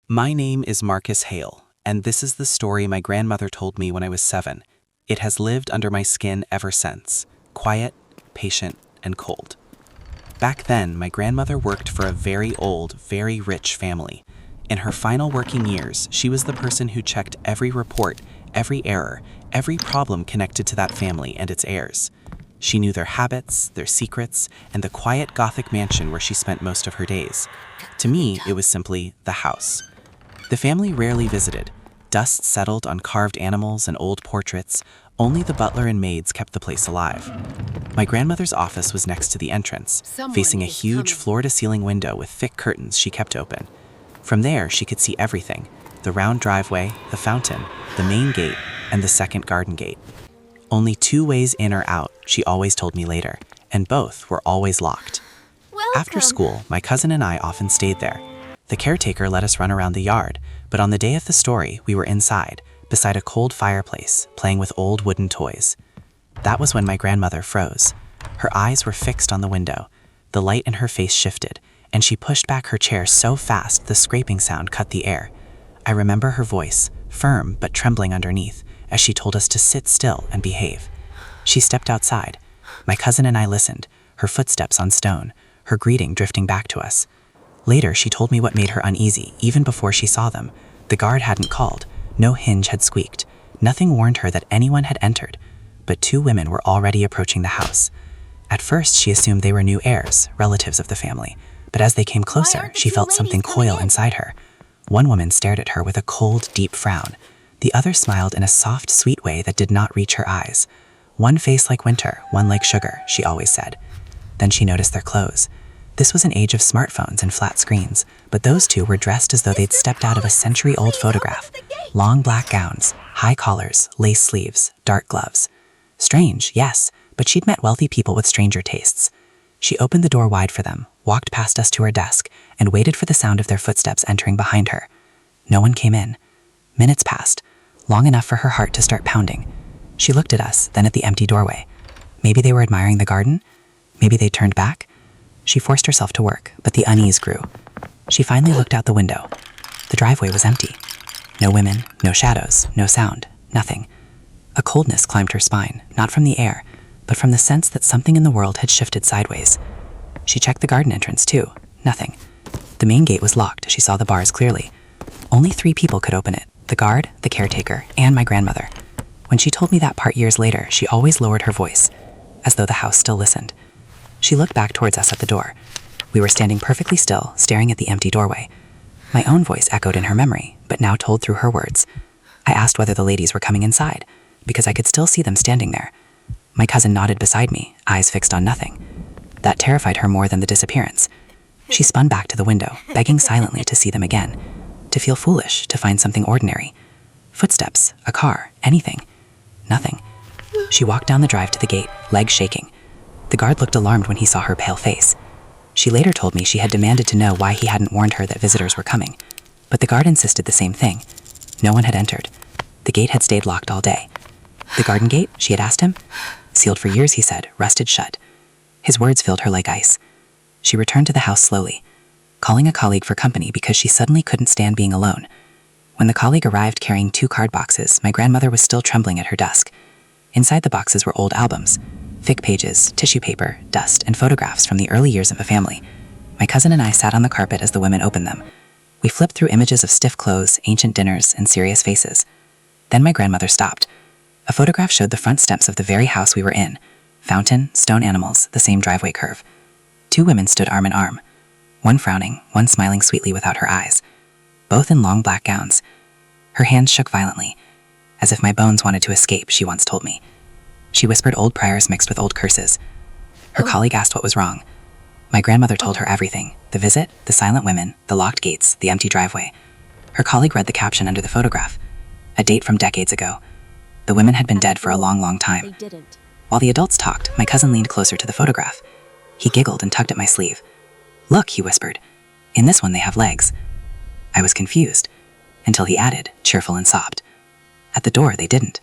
My name is Marcus Hale, and this is the story my grandmother told me when I was 7. It has lived under my skin ever since, quiet, patient, and cold. Back then, my grandmother worked for a very old, very rich family. In her final working years, she was the person who checked every report, every error, every problem connected to that family and its heirs. She knew their habits, their secrets, and the quiet Gothic mansion where she spent most of her days. To me, it was simply the house. The family rarely visited. Dust settled on carved animals and old portraits. Only the butler and maids kept the place alive. My grandmother's office was next to the entrance, facing a huge floor-to-ceiling window with thick curtains she kept open. From there, she could see everything: the round driveway, the fountain, the main gate, and the second garden gate. Only 2 ways in or out, she always told me later, and both were always locked. After school, my cousin and I often stayed there. The caretaker let us run around the yard, but on the day of the story, we were inside, beside a cold fireplace, playing with old wooden toys. That was when my grandmother froze. Her eyes were fixed on the window. The light in her face shifted, and she pushed back her chair so fast the scraping sound cut the air. I remember her voice, firm but trembling underneath, as she told us to sit still and behave. She stepped outside. My cousin and I listened, her footsteps on stone, her greeting drifting back to us. Later, she told me what made her uneasy, even before she saw them. The guard hadn't called. No hinge had squeaked. Nothing warned her that anyone had entered. But 2 women were already approaching the house. At first, she assumed they were new heirs, relatives of the family. But as they came closer, she felt something coil inside her. One woman stared at her with a cold, deep frown. The other smiled in a soft, sweet way that did not reach her eyes. "One face like winter, one like sugar," she always said. Then she noticed their clothes. This was an age of smartphones and flat screens, but those 2 were dressed as though they'd stepped out of a century-old photograph. Long black gowns, high collars, lace sleeves, dark gloves. Strange, yes, but she'd met wealthy people with stranger tastes. She opened the door wide for them, walked past us to her desk, and waited for the sound of their footsteps entering behind her. No one came in. Minutes passed, long enough for her heart to start pounding. She looked at us, then at the empty doorway. Maybe they were admiring the garden? Maybe they turned back? She forced herself to work, but the unease grew. She finally looked out the window. The driveway was empty. No women, no shadows, no sound, nothing. A coldness climbed her spine, not from the air, but from the sense that something in the world had shifted sideways. She checked the garden entrance too. Nothing. The main gate was locked. She saw the bars clearly. Only 3 people could open it: the guard, the caretaker, and my grandmother. When she told me that part years later, she always lowered her voice, as though the house still listened. She looked back towards us at the door. We were standing perfectly still, staring at the empty doorway. My own voice echoed in her memory, but now told through her words. I asked whether the ladies were coming inside, because I could still see them standing there. My cousin nodded beside me, eyes fixed on nothing. That terrified her more than the disappearance. She spun back to the window, begging silently to see them again, to feel foolish, to find something ordinary. Footsteps, a car, anything. Nothing. She walked down the drive to the gate, legs shaking. The guard looked alarmed when he saw her pale face. She later told me she had demanded to know why he hadn't warned her that visitors were coming. But the guard insisted the same thing. No one had entered. The gate had stayed locked all day. The garden gate, she had asked him? Sealed for years, he said, rusted shut. His words filled her like ice. She returned to the house slowly, calling a colleague for company because she suddenly couldn't stand being alone. When the colleague arrived carrying 2 card boxes, my grandmother was still trembling at her desk. Inside the boxes were old albums, thick pages, tissue paper, dust, and photographs from the early years of the family. My cousin and I sat on the carpet as the women opened them. We flipped through images of stiff clothes, ancient dinners, and serious faces. Then my grandmother stopped. A photograph showed the front steps of the very house we were in. Fountain, stone animals, the same driveway curve. 2 women stood arm in arm. One frowning, one smiling sweetly without her eyes. Both in long black gowns. Her hands shook violently, as if my bones wanted to escape, she once told me. She whispered old prayers mixed with old curses. Her colleague asked what was wrong. My grandmother told her everything: the visit, the silent women, the locked gates, the empty driveway. Her colleague read the caption under the photograph, a date from decades ago. The women had been dead for a long, long time. While the adults talked, my cousin leaned closer to the photograph. He giggled and tugged at my sleeve. "Look," he whispered. "In this one they have legs." I was confused, until he added, cheerful and sobbed, "At the door they didn't."